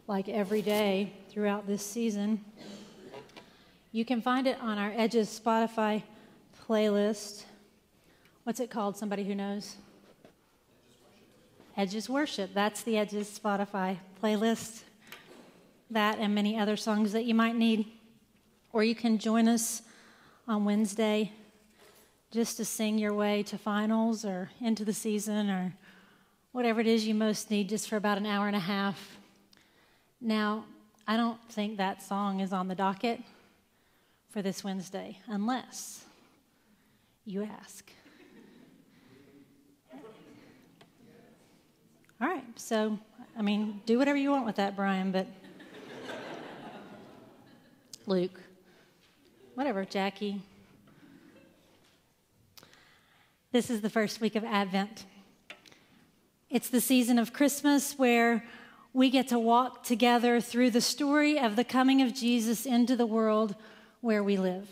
like every day throughout this season. You can find it on our Edges Spotify playlist. What's it called? Somebody who knows? Edges Worship. That's the Edges Spotify playlist. That and many other songs that you might need. Or you can join us on Wednesday just to sing your way to finals or into the season or whatever it is you most need, just for about an hour and a half. Now, I don't think that song is on the docket for this Wednesday, unless you ask. All right, so, do whatever you want with that, Brian, but Luke, whatever, Jackie. This is the first week of Advent. It's the season of Christmas where we get to walk together through the story of the coming of Jesus into the world where we live.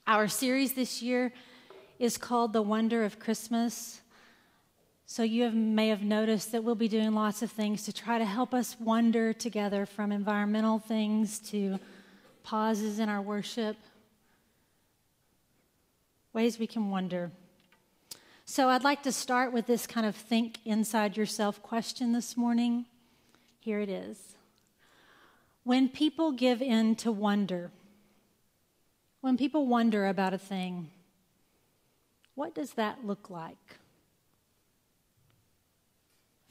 Our series this year is called The Wonder of Christmas. So you may have noticed that we'll be doing lots of things to try to help us wonder together, from environmental things to pauses in our worship, ways we can wonder. So I'd like to start with this kind of think inside yourself question this morning. Here it is. When people give in to wonder, when people wonder about a thing, what does that look like?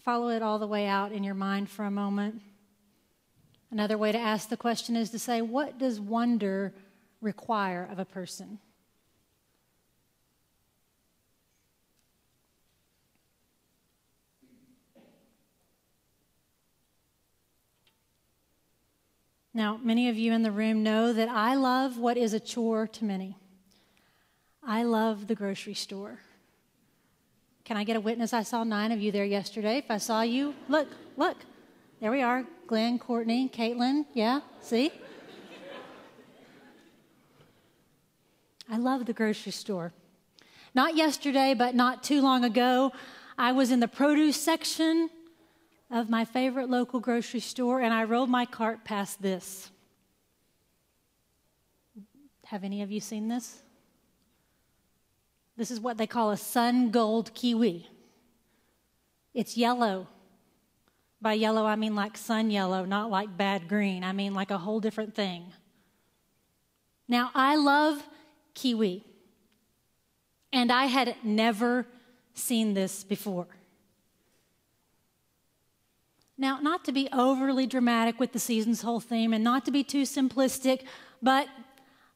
Follow it all the way out in your mind for a moment. Another way to ask the question is to say, what does wonder require of a person? Now, many of you in the room know that I love what is a chore to many. I love the grocery store. Can I get a witness? I saw 9 of you there yesterday. If I saw you, look. There we are. Glenn, Courtney, Caitlin. Yeah, see? I love the grocery store. Not yesterday, but not too long ago, I was in the produce section of my favorite local grocery store, and I rolled my cart past this. Have any of you seen this? This is what they call a sun gold kiwi. It's yellow. By yellow, I mean like sun yellow, not like bad green. I mean like a whole different thing. Now, I love kiwi, and I had never seen this before. Now, not to be overly dramatic with the season's whole theme and not to be too simplistic, but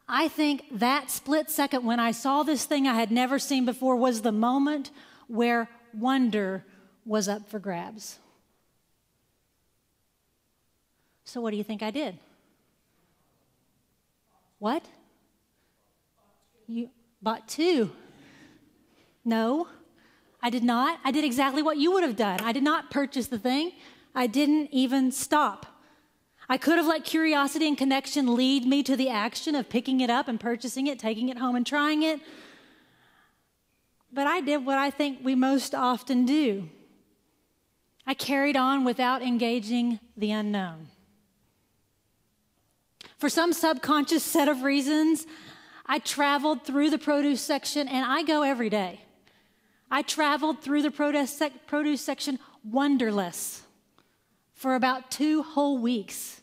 I think that split second when I saw this thing I had never seen before was the moment where wonder was up for grabs. So what do you think I did? What? You bought 2? No, I did not. I did exactly what you would have done. I did not purchase the thing. I didn't even stop. I could have let curiosity and connection lead me to the action of picking it up and purchasing it, taking it home and trying it. But I did what I think we most often do. I carried on without engaging the unknown. For some subconscious set of reasons, I traveled through the produce section, and I go every day. I traveled through the produce section wonderless for about 2 whole weeks.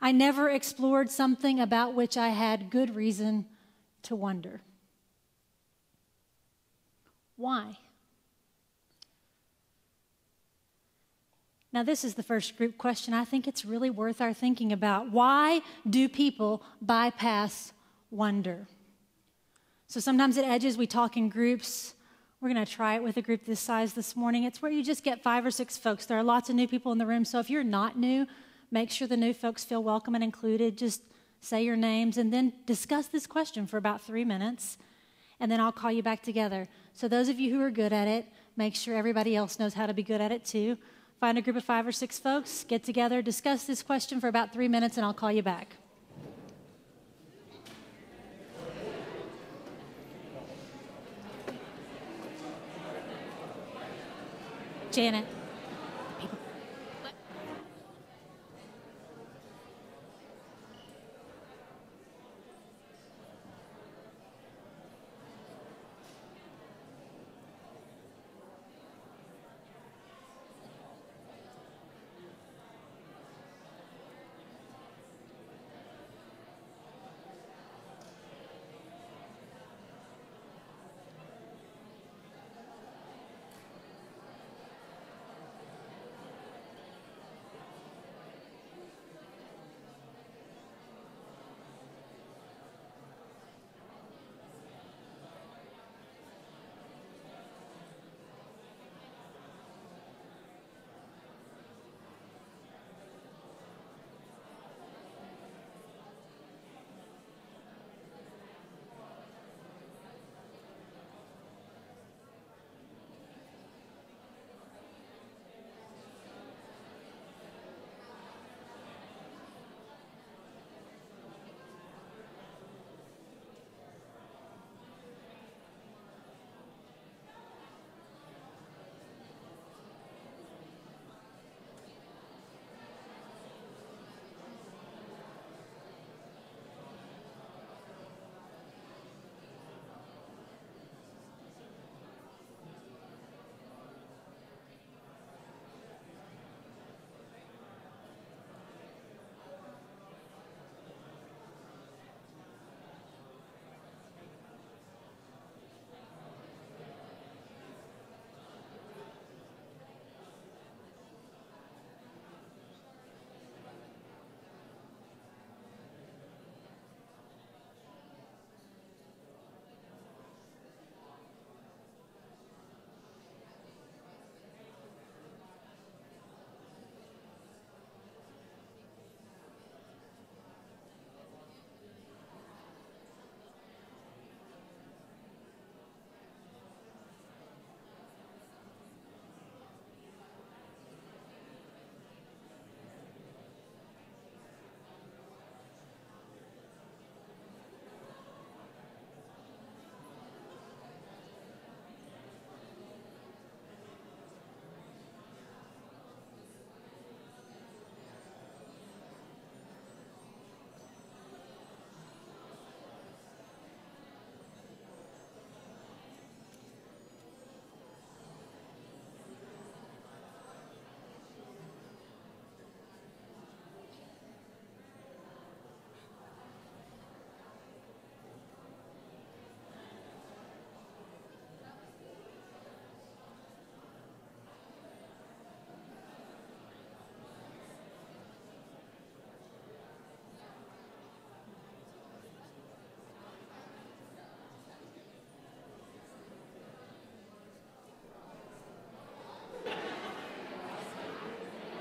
I never explored something about which I had good reason to wonder. Why? Now, this is the first group question I think it's really worth our thinking about. Why do people bypass wonder? So sometimes at Edges, we talk in groups. We're going to try it with a group this size this morning. It's where you just get 5 or 6 folks. There are lots of new people in the room, so if you're not new, make sure the new folks feel welcome and included. Just say your names and then discuss this question for about 3 minutes, and then I'll call you back together. So those of you who are good at it, make sure everybody else knows how to be good at it too. Find a group of 5 or 6 folks, get together, discuss this question for about 3 minutes, and I'll call you back. Janet, people.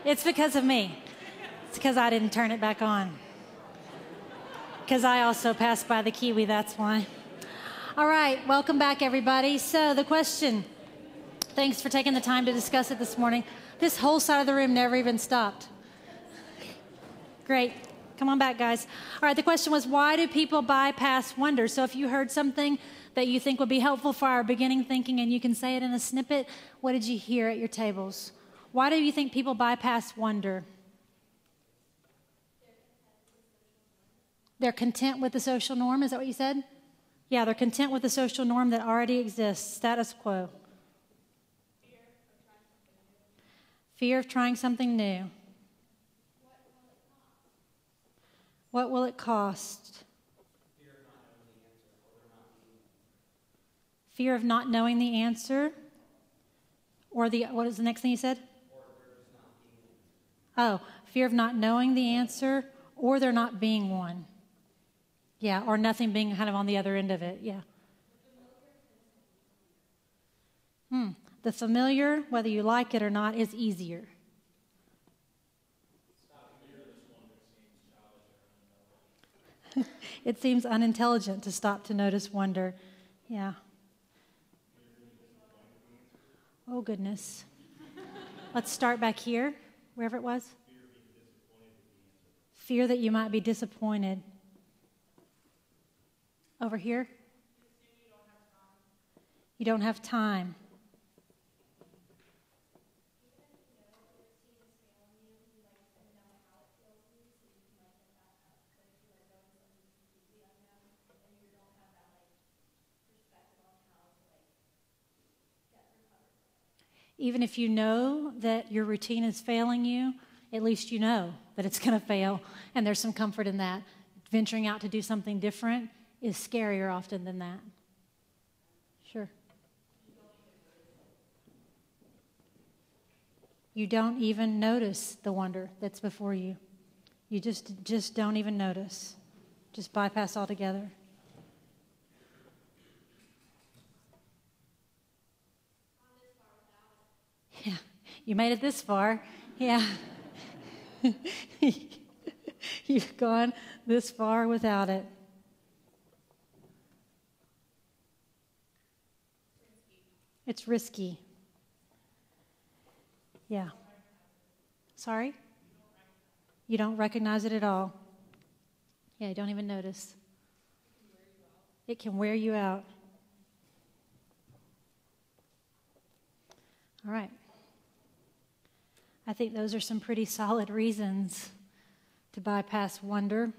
It's because of me. It's because I didn't turn it back on. Because I also passed by the kiwi, that's why. All right, welcome back, everybody. So the question, thanks for taking the time to discuss it this morning. This whole side of the room never even stopped. Great. Come on back, guys. All right, the question was, why do people bypass wonder? So if you heard something that you think would be helpful for our beginning thinking, and you can say it in a snippet, what did you hear at your tables? Why do you think people bypass wonder? They're content with the social norm, is that what you said? Yeah, they're content with the social norm that already exists, status quo. Fear of trying something new. What will it cost? Fear of not knowing the answer, or what was the next thing you said? Oh, fear of not knowing the answer, or there not being one. Yeah, or nothing being kind of on the other end of it. Yeah. The familiar, whether you like it or not, is easier. It seems unintelligent to stop to notice wonder. Yeah. Oh, goodness. Let's start back here, wherever it was. Fear that you might be disappointed. Over here. You don't have time. Even if you know that your routine is failing you, at least you know that it's going to fail, and there's some comfort in that. Venturing out to do something different is scarier often than that. Sure. You don't even notice the wonder that's before you. You just don't even notice. Just bypass altogether. Yeah, you made it this far. Yeah. You've gone this far without it. It's risky. Yeah. Sorry? You don't recognize it at all. Yeah, you don't even notice. It can wear you out. All right. I think those are some pretty solid reasons to bypass wonder.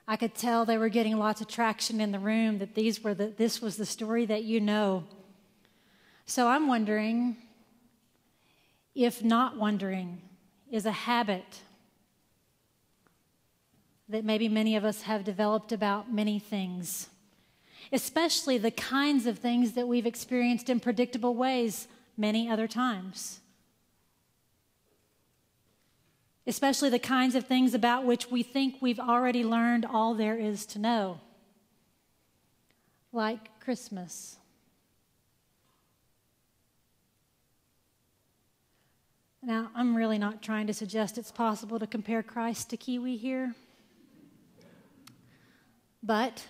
I could tell they were getting lots of traction in the room, that this was the story that you know. So I'm wondering if not wondering is a habit that maybe many of us have developed about many things, especially the kinds of things that we've experienced in predictable ways many other times. Especially the kinds of things about which we think we've already learned all there is to know. Like Christmas. Now, I'm really not trying to suggest it's possible to compare Christ to kiwi here. But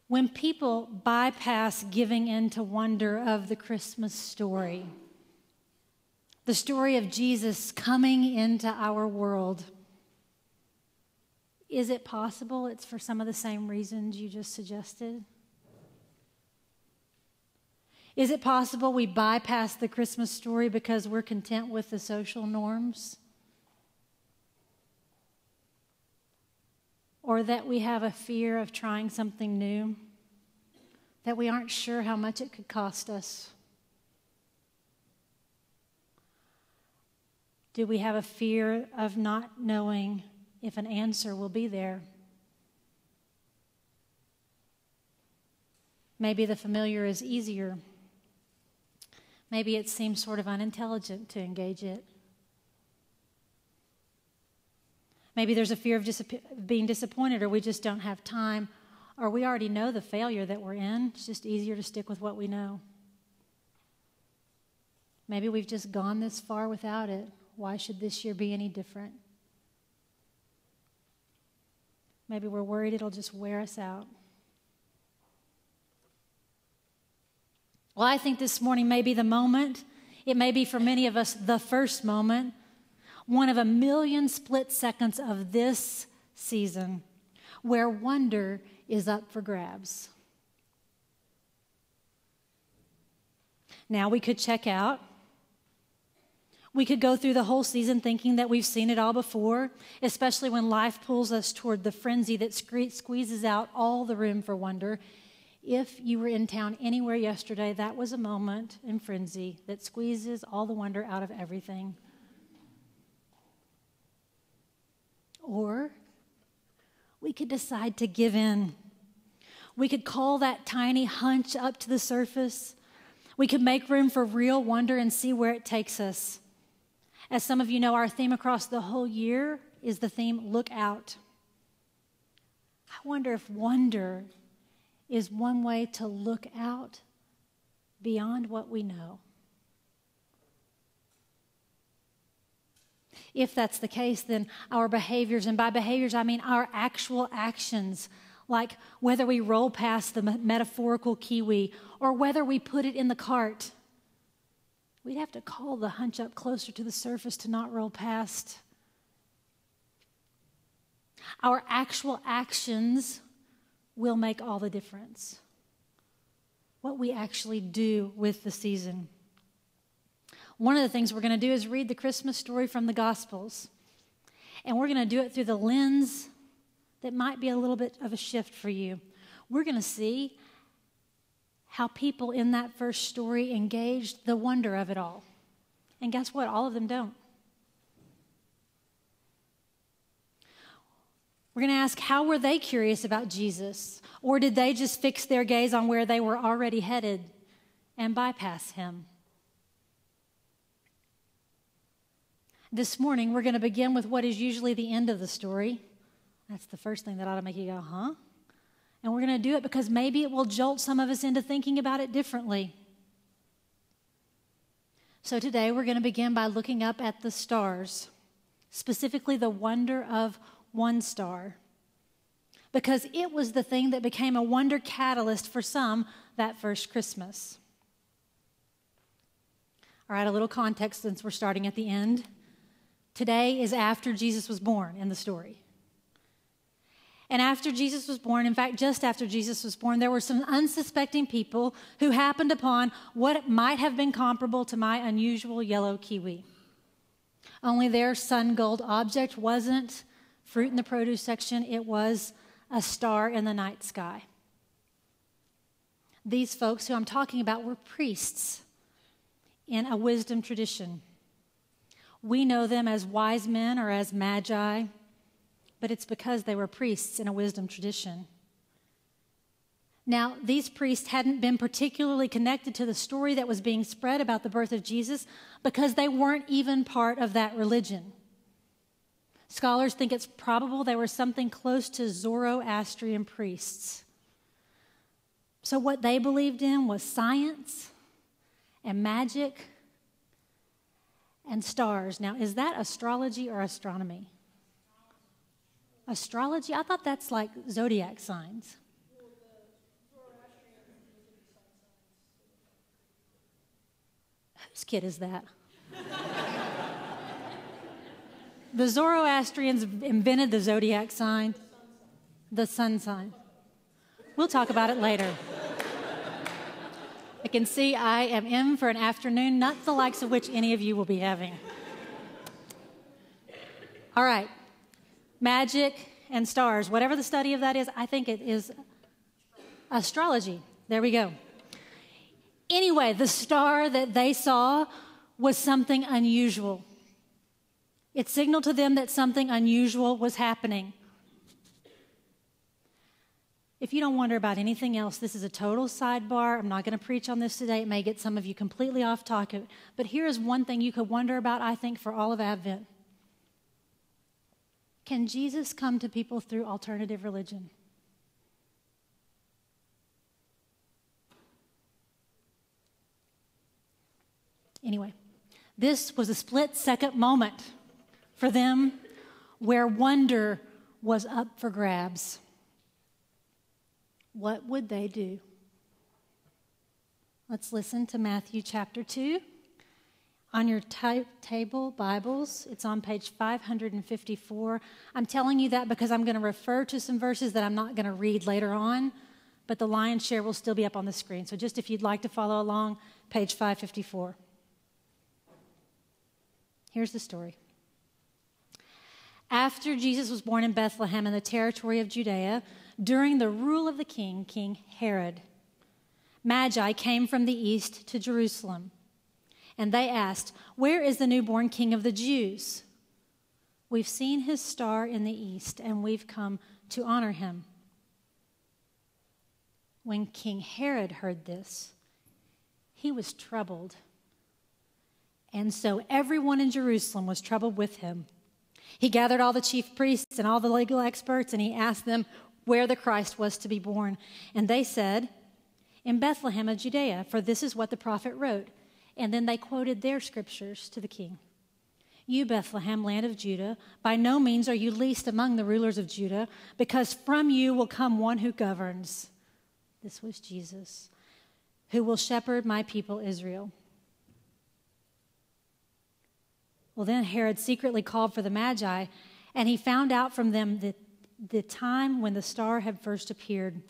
when people bypass giving in to wonder of the Christmas story, the story of Jesus coming into our world, is it possible it's for some of the same reasons you just suggested? Is it possible we bypass the Christmas story because we're content with the social norms? Or that we have a fear of trying something new, that we aren't sure how much it could cost us? Do we have a fear of not knowing if an answer will be there? Maybe the familiar is easier. Maybe it seems sort of unintelligent to engage it. Maybe there's a fear of being disappointed, or we just don't have time, or we already know the failure that we're in. It's just easier to stick with what we know. Maybe we've just gone this far without it. Why should this year be any different? Maybe we're worried it'll just wear us out. Well, I think this morning may be the moment. It may be for many of us the first moment, one of a million split seconds of this season where wonder is up for grabs. Now we could check out. We could go through the whole season thinking that we've seen it all before, especially when life pulls us toward the frenzy that squeezes out all the room for wonder. If you were in town anywhere yesterday, that was a moment in frenzy that squeezes all the wonder out of everything. Or we could decide to give in. We could call that tiny hunch up to the surface. We could make room for real wonder and see where it takes us. As some of you know, our theme across the whole year is the theme, Look Out. I wonder if wonder is one way to look out beyond what we know. If that's the case, then our behaviors, and by behaviors I mean our actual actions, like whether we roll past the metaphorical kiwi or whether we put it in the cart, we'd have to call the hunch up closer to the surface to not roll past. Our actual actions will make all the difference. What we actually do with the season. One of the things we're going to do is read the Christmas story from the Gospels. And we're going to do it through the lens that might be a little bit of a shift for you. We're going to see how people in that first story engaged the wonder of it all. And guess what? All of them don't. We're going to ask, how were they curious about Jesus? Or did they just fix their gaze on where they were already headed and bypass him? This morning, we're going to begin with what is usually the end of the story. That's the first thing that ought to make you go, huh? And we're going to do it because maybe it will jolt some of us into thinking about it differently. So today, we're going to begin by looking up at the stars, specifically the wonder of one star, because it was the thing that became a wonder catalyst for some that first Christmas. All right, a little context since we're starting at the end. Today is after Jesus was born in the story. And after Jesus was born, in fact, just after Jesus was born, there were some unsuspecting people who happened upon what might have been comparable to my unusual yellow kiwi. Only their sun gold object wasn't fruit in the produce section, it was a star in the night sky. These folks who I'm talking about were priests in a wisdom tradition. We know them as wise men or as magi, but it's because they were priests in a wisdom tradition. Now, these priests hadn't been particularly connected to the story that was being spread about the birth of Jesus because they weren't even part of that religion. Scholars think it's probable they were something close to Zoroastrian priests. So what they believed in was science and magic and stars. Now, is that astrology or astronomy? Astrology? I thought that's like zodiac signs. Whose kid is that? The Zoroastrians invented the zodiac sign, the sun sign. We'll talk about it later. I can see I am in for an afternoon, not the likes of which any of you will be having. All right, magic and stars, whatever the study of that is, I think it is astrology. There we go. Anyway, the star that they saw was something unusual. It signaled to them that something unusual was happening. If you don't wonder about anything else, this is a total sidebar. I'm not going to preach on this today. It may get some of you completely off topic. But here is one thing you could wonder about, I think, for all of Advent. Can Jesus come to people through alternative religion? Anyway, this was a split-second moment for them where wonder was up for grabs. What would they do? Let's listen to Matthew chapter 2. On your table Bibles, it's on page 554. I'm telling you that because I'm going to refer to some verses that I'm not going to read later on, but the lion's share will still be up on the screen. So just if you'd like to follow along, page 554. Here's the story. After Jesus was born in Bethlehem in the territory of Judea, during the rule of the king, King Herod, Magi came from the east to Jerusalem. And they asked, "Where is the newborn King of the Jews? We've seen his star in the east, and we've come to honor him." When King Herod heard this, he was troubled. And so everyone in Jerusalem was troubled with him. He gathered all the chief priests and all the legal experts, and he asked them where the Christ was to be born. And they said, "In Bethlehem of Judea, for this is what the prophet wrote." And then they quoted their scriptures to the king. "You, Bethlehem, land of Judah, by no means are you least among the rulers of Judah, because from you will come one who governs." This was Jesus, "who will shepherd my people Israel." Well, then Herod secretly called for the Magi, and he found out from them the time when the star had first appeared.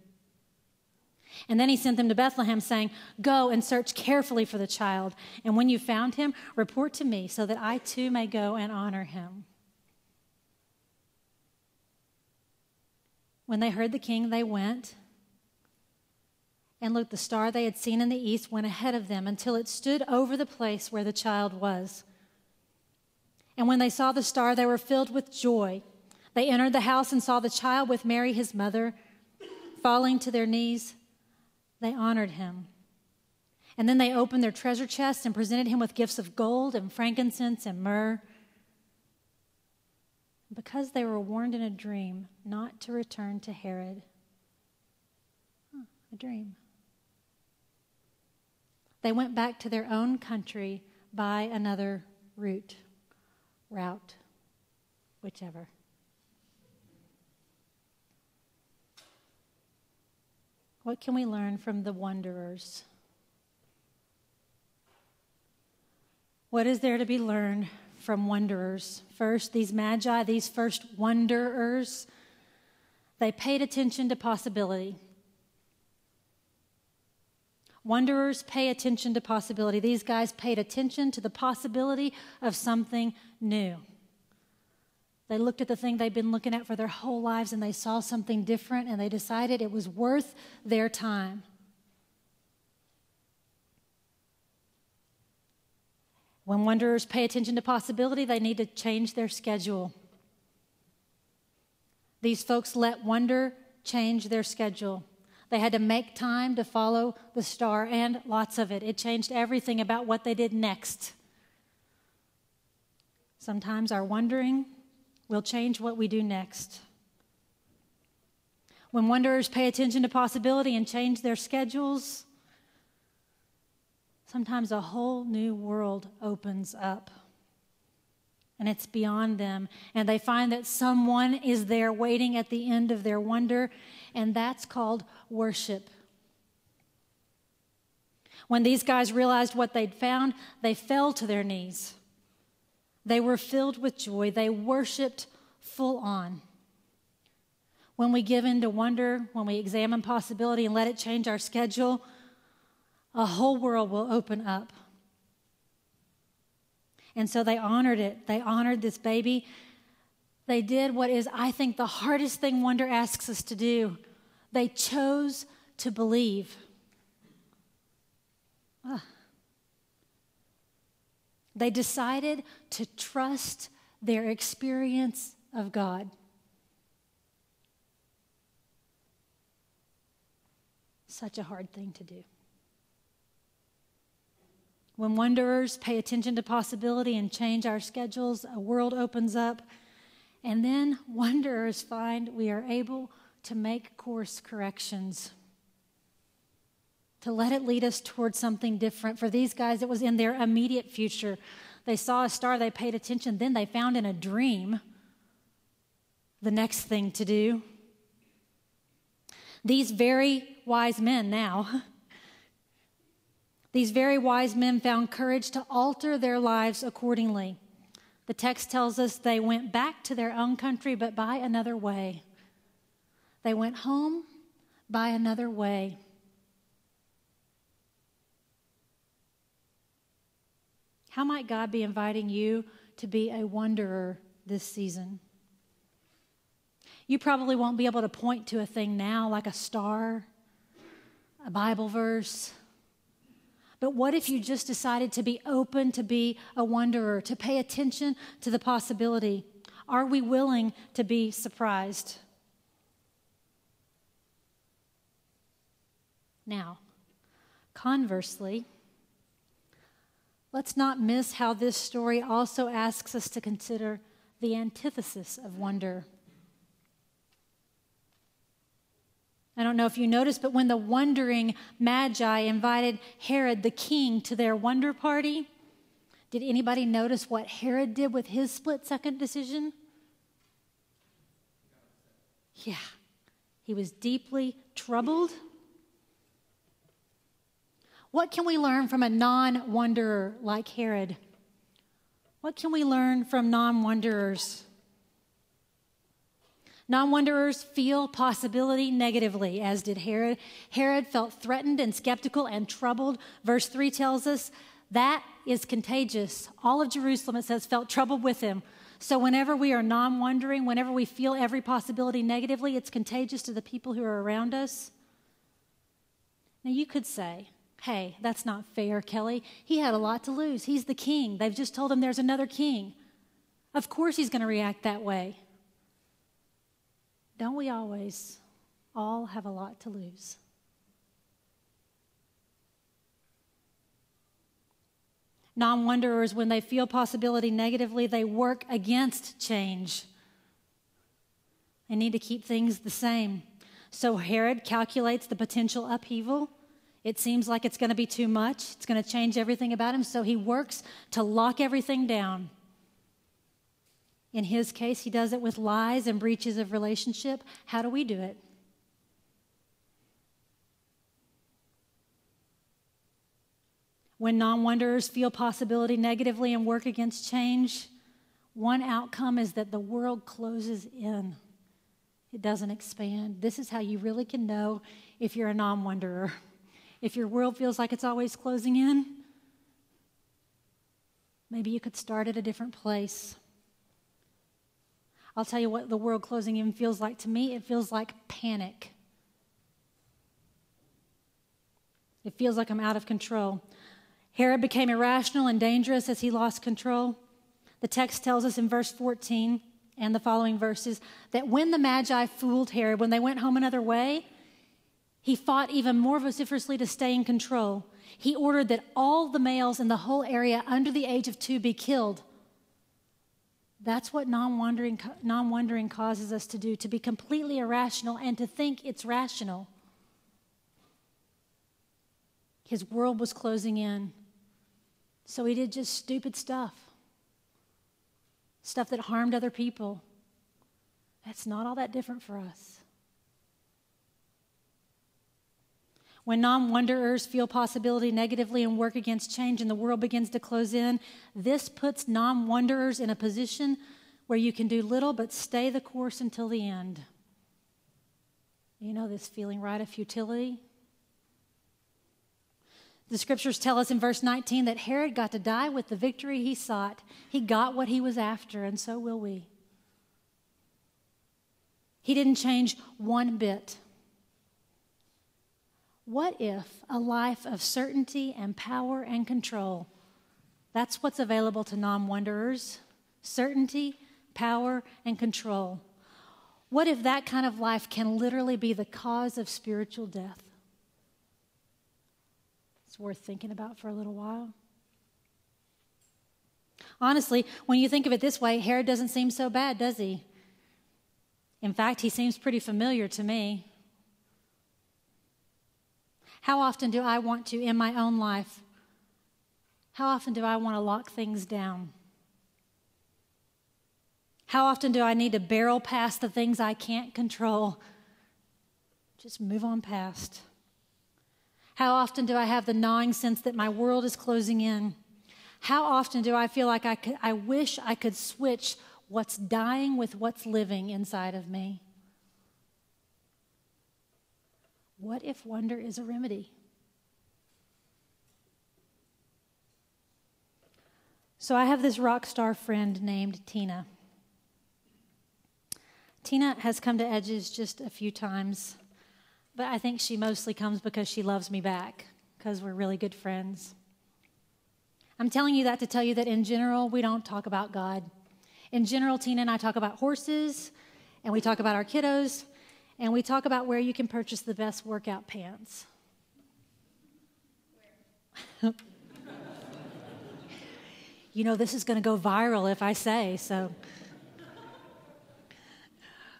And then he sent them to Bethlehem, saying, "Go and search carefully for the child, and when you found him, report to me, so that I too may go and honor him." When they heard the king, they went. And look, the star they had seen in the east went ahead of them until it stood over the place where the child was. And when they saw the star, they were filled with joy. They entered the house and saw the child with Mary, his mother. Falling to their knees, they honored him. And then they opened their treasure chests and presented him with gifts of gold and frankincense and myrrh. Because they were warned in a dream not to return to Herod. A dream. They went back to their own country by another route, whichever. What can we learn from the wanderers? What is there to be learned from wanderers? First, these magi, these first wanderers, they paid attention to possibility. Wanderers pay attention to possibility. These guys paid attention to the possibility of something new. They looked at the thing they'd been looking at for their whole lives, and they saw something different, and they decided it was worth their time. When wanderers pay attention to possibility, they need to change their schedule. These folks let wonder change their schedule. They had to make time to follow the star, and lots of it. It changed everything about what they did next. Sometimes our wondering will change what we do next. When wanderers pay attention to possibility and change their schedules, sometimes a whole new world opens up. And it's beyond them. And they find that someone is there waiting at the end of their wonder, and that's called worship. When these guys realized what they'd found, they fell to their knees. They were filled with joy. They worshiped full on. When we give in to wonder, when we examine possibility and let it change our schedule, a whole world will open up. And so they honored it. They honored this baby. They did what is, I think, the hardest thing wonder asks us to do. They chose to believe. They decided to trust their experience of God. Such a hard thing to do. When wanderers pay attention to possibility and change our schedules, a world opens up. And then wanderers find we are able to make course corrections. to let it lead us towards something different. For these guys, it was in their immediate future. They saw a star, they paid attention, then they found in a dream the next thing to do. These very wise men found courage to alter their lives accordingly. The text tells us they went back to their own country, but by another way. They went home by another way. How might God be inviting you to be a wanderer this season? You probably won't be able to point to a thing now like a star, a Bible verse. But what if you just decided to be open to be a wanderer, to pay attention to the possibility? Are we willing to be surprised? Now, conversely, let's not miss how this story also asks us to consider the antithesis of wonder. I don't know if you noticed, but when the wandering magi invited Herod the king to their wonder party, did anybody notice what Herod did with his split-second decision? Yeah, he was deeply troubled. What can we learn from a non-wanderer like Herod? What can we learn from non-wanderers? Non-wanderers feel possibility negatively, as did Herod. Herod felt threatened and skeptical and troubled. Verse 3 tells us that is contagious. All of Jerusalem, it says, felt troubled with him. So whenever we are non-wandering, whenever we feel every possibility negatively, it's contagious to the people who are around us. Now you could say, hey, that's not fair, Kelly. He had a lot to lose. He's the king. They've just told him there's another king. Of course he's going to react that way. Don't we always all have a lot to lose? Non-wanderers, when they feel possibility negatively, they work against change. They need to keep things the same. So Herod calculates the potential upheaval. It seems like it's going to be too much. It's going to change everything about him, so he works to lock everything down. In his case, he does it with lies and breaches of relationship. How do we do it? When non-wanderers feel possibility negatively and work against change, one outcome is that the world closes in. It doesn't expand. This is how you really can know if you're a non-wanderer. If your world feels like it's always closing in, maybe you could start at a different place. I'll tell you what the world closing in feels like to me. It feels like panic. It feels like I'm out of control. Herod became irrational and dangerous as he lost control. The text tells us in verse 14 and the following verses that when the Magi fooled Herod, when they went home another way, he fought even more vociferously to stay in control. He ordered that all the males in the whole area under the age of 2 be killed. That's what non-wandering causes us to do, to be completely irrational and to think it's rational. His world was closing in, so he did just stupid stuff that harmed other people. That's not all that different for us. When non-wanderers feel possibility negatively and work against change and the world begins to close in, this puts non-wanderers in a position where you can do little but stay the course until the end. You know this feeling, right, of futility? The scriptures tell us in verse 19 that Herod got to die with the victory he sought. He got what he was after, and so will we. He didn't change one bit. What if a life of certainty and power and control, that's what's available to non-wanderers? Certainty, power, and control. What if that kind of life can literally be the cause of spiritual death? It's worth thinking about for a little while. Honestly, when you think of it this way, Herod doesn't seem so bad, does he? In fact, he seems pretty familiar to me. How often do I want to, in my own life, how often do I want to lock things down? How often do I need to barrel past the things I can't control? Just move on past. How often do I have the gnawing sense that my world is closing in? How often do I feel like I wish I could switch what's dying with what's living inside of me? What if wonder is a remedy? So I have this rock star friend named Tina. Tina has come to Edges just a few times, but I think she mostly comes because she loves me back, because we're really good friends. I'm telling you that to tell you that in general, we don't talk about God. In general, Tina and I talk about horses, and we talk about our kiddos, and we talk about where you can purchase the best workout pants. You know, this is going to go viral if I say, so.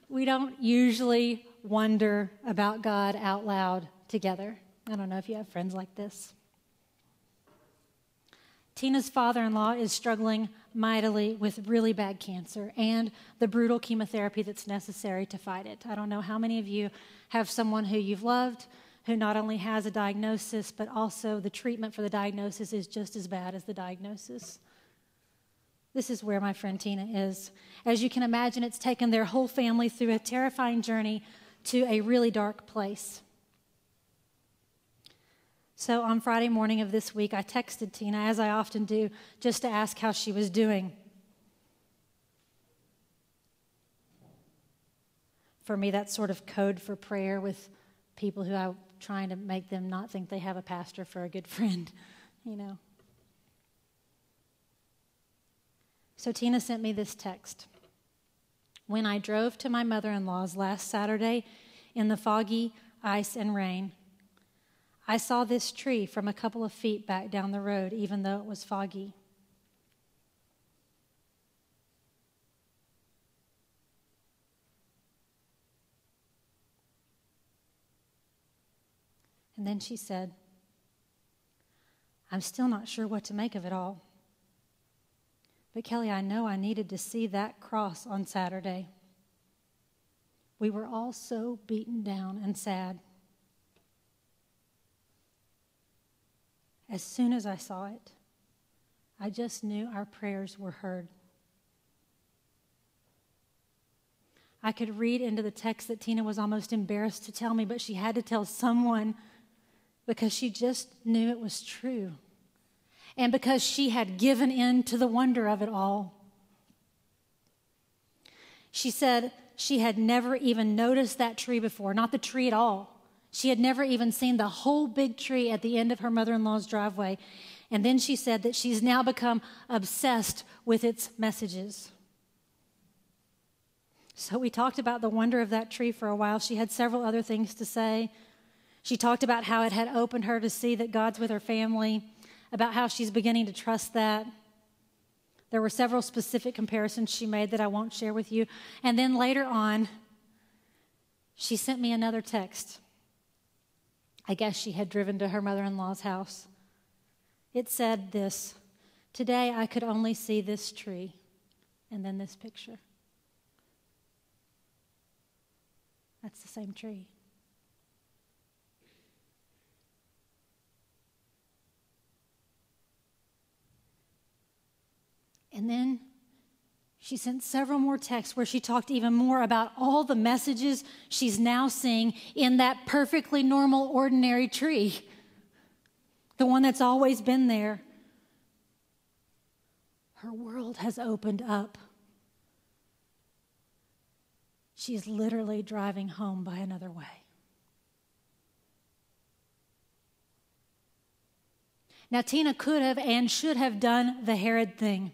We don't usually wonder about God out loud together. I don't know if you have friends like this. Tina's father-in-law is struggling mightily with really bad cancer and the brutal chemotherapy that's necessary to fight it. I don't know how many of you have someone who you've loved who not only has a diagnosis, but also the treatment for the diagnosis is just as bad as the diagnosis. This is where my friend Tina is. As you can imagine, it's taken their whole family through a terrifying journey to a really dark place. So on Friday morning of this week, I texted Tina, as I often do, just to ask how she was doing. For me, that's sort of code for prayer with people who I'm trying to make them not think they have a pastor for a good friend, you know. So Tina sent me this text. When I drove to my mother-in-law's last Saturday in the foggy ice and rain, I saw this tree from a couple of feet back down the road, even though it was foggy. And then she said, I'm still not sure what to make of it all. But Kelly, I know I needed to see that cross on Saturday. We were all so beaten down and sad. As soon as I saw it, I just knew our prayers were heard. I could read into the text that Tina was almost embarrassed to tell me, but she had to tell someone because she just knew it was true. And because she had given in to the wonder of it all. She said she had never even noticed that tree before, not the tree at all. She had never even seen the whole big tree at the end of her mother-in-law's driveway. And then she said that she's now become obsessed with its messages. So we talked about the wonder of that tree for a while. She had several other things to say. She talked about how it had opened her to see that God's with her family, about how she's beginning to trust that. There were several specific comparisons she made that I won't share with you. And then later on, she sent me another text. I guess she had driven to her mother-in-law's house. It said this, today I could only see this tree, and then this picture. That's the same tree. And then she sent several more texts where she talked even more about all the messages she's now seeing in that perfectly normal, ordinary tree. The one that's always been there. Her world has opened up. She's literally driving home by another way. Now, Tina could have and should have done the Herod thing.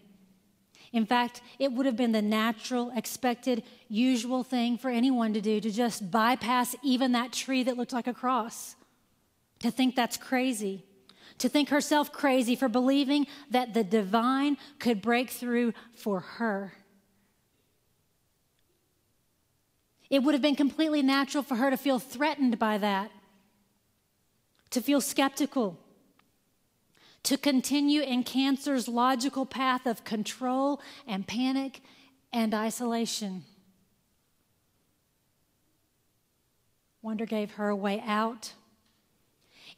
In fact, it would have been the natural, expected, usual thing for anyone to do, to just bypass even that tree that looked like a cross. To think that's crazy. To think herself crazy for believing that the divine could break through for her. It would have been completely natural for her to feel threatened by that. to feel skeptical, to continue in cancer's logical path of control and panic and isolation. Wonder gave her a way out.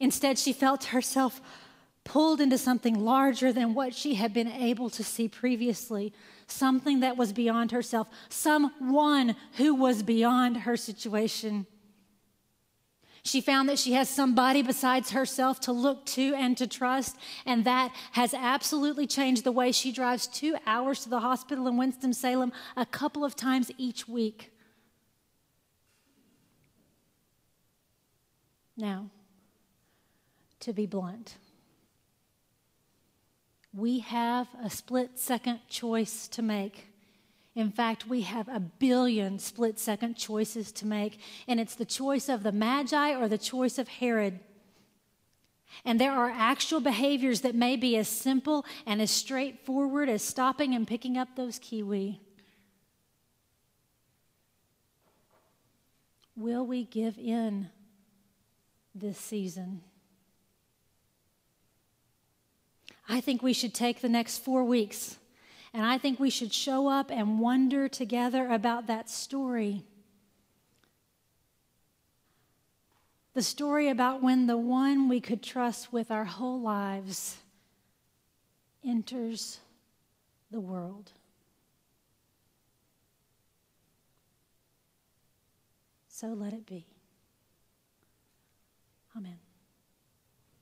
Instead, she felt herself pulled into something larger than what she had been able to see previously, something that was beyond herself, someone who was beyond her situation. She found that she has somebody besides herself to look to and to trust, and that has absolutely changed the way she drives 2 hours to the hospital in Winston-Salem a couple of times each week. Now, to be blunt, we have a split-second choice to make. In fact, we have a billion split-second choices to make, and it's the choice of the Magi or the choice of Herod. And there are actual behaviors that may be as simple and as straightforward as stopping and picking up those kiwi. Will we give in this season? I think we should take the next 4 weeks, and I think we should show up and wonder together about that story. The story about when the one we could trust with our whole lives enters the world. So let it be. Amen.